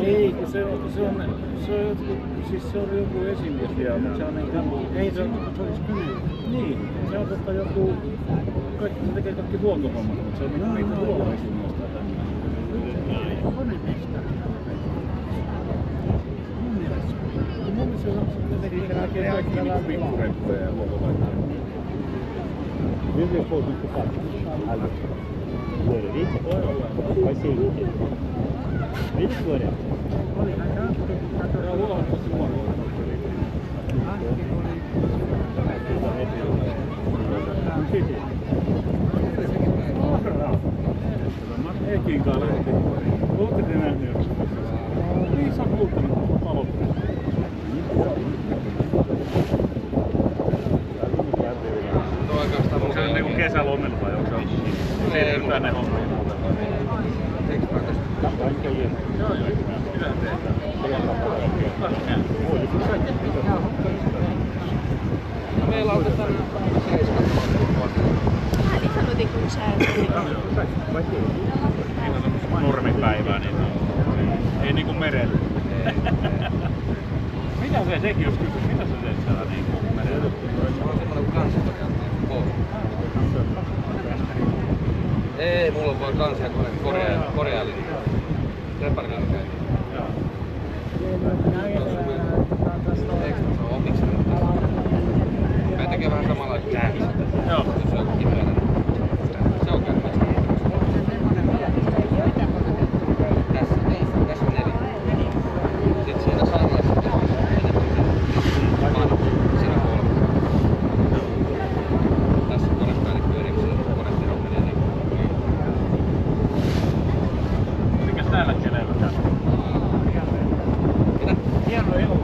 Ei, se on joku esimies vielä, mutta se on ei se olisi kyllä. Niin, se on joku, se tekee kaikki huoltohommat, mutta se on niitä huoltoesimiestä. Konemestari. Mun mielestä se on tekee kaikki pikkureppuja ja huoltovaihtoja. Vive fogo do papo. Agora, vai ser útil. Vedi fuori. Ekin kanssa lähti. Oletteko te nähneet? Niin, sä oot muuttanut paloppuun. Onko se niinku kesälomilla vai onko se siirrytään ne hommiin? Joo, mitä tehdään? Meillä otetaan 7. Ihan otin kun säännöt. Normipäivää, niin ei niinku merellä. Mitä se teki, jos kysyt? Mitä sä teet siellä niinku merellä? Se on semmonen kansankorjaan. Ei, mulla on vaan kansankorjaalinen. Reparilla käy. Se on omiksi. Mä tekee vähän samanlaista käännistä. Joo. Jos se on joku kipeänä. Se on käännistä. Tässä on 4. Sitten siinä sairaalassa siinä 3. Tässä on konepäällikkö erikseen, konetehollinen. Mikäs täällä kenellä käy? Mitä? Hieno ilo.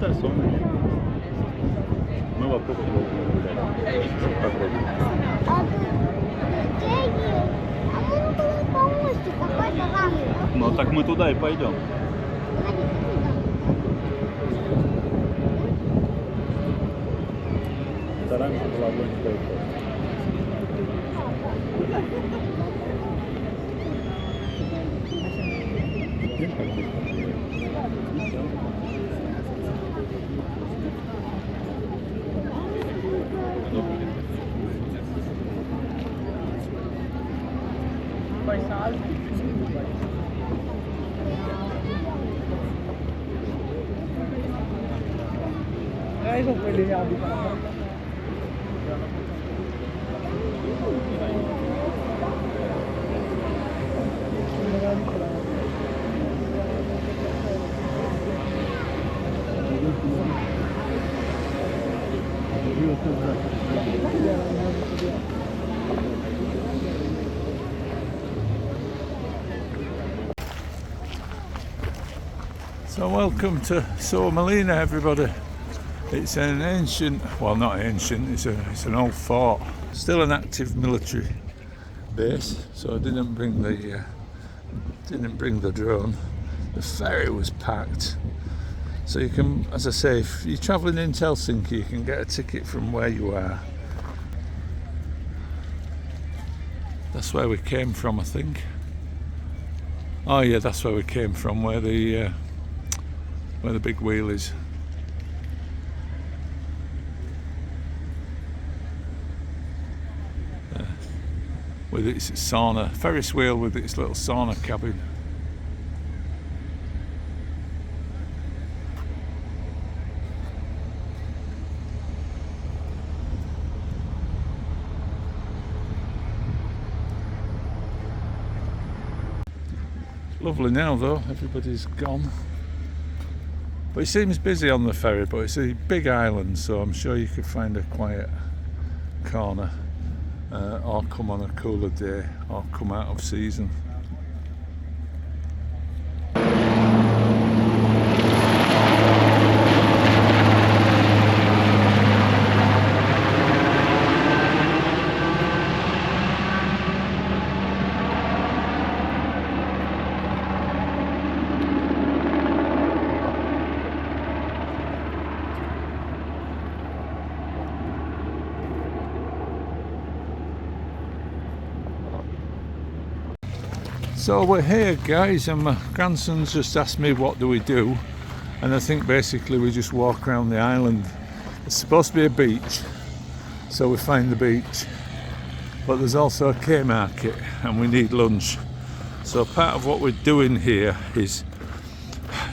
Это Suomenlinna. Мы вокруг него гуляем. Попробуем. Ну так мы туда и пойдем. Раньше была огонь стоит. So welcome to Suomenlinna, everybody. It's an ancient, well not ancient, it's an old fort. Still an active military base, so I didn't bring the drone. The ferry was packed. So you can, as I say, if you're travelling into Helsinki, you can get a ticket from where you are. That's where we came from, I think. Oh yeah, that's where we came from, where the big wheel is. With its sauna, Ferris wheel with its little sauna cabin. Lovely now though, everybody's gone. But it seems busy on the ferry, but it's a big island, so I'm sure you could find a quiet corner, or come on a cooler day, or come out of season. So we're here, guys, and my grandson's just asked me what do we do, and I think basically we just walk around the island. It's supposed to be a beach, so we find the beach, but there's also a K market and we need lunch. So part of what we're doing here is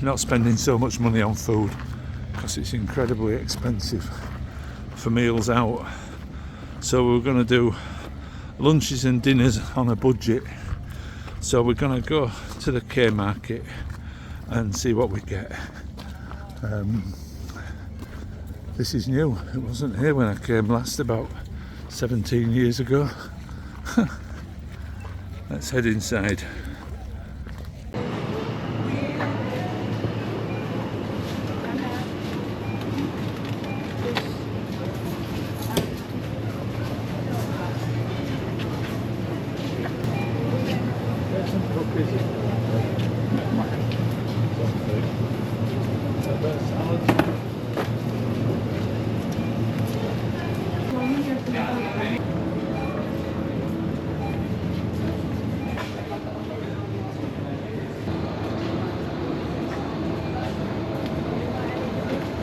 not spending so much money on food, because it's incredibly expensive for meals out. So we're going to do lunches and dinners on a budget. So we're going to go to the K market and see what we get. This is new. It wasn't here when I came last, about 17 years ago. Let's head inside.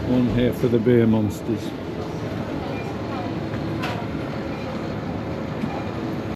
One here for the beer monsters.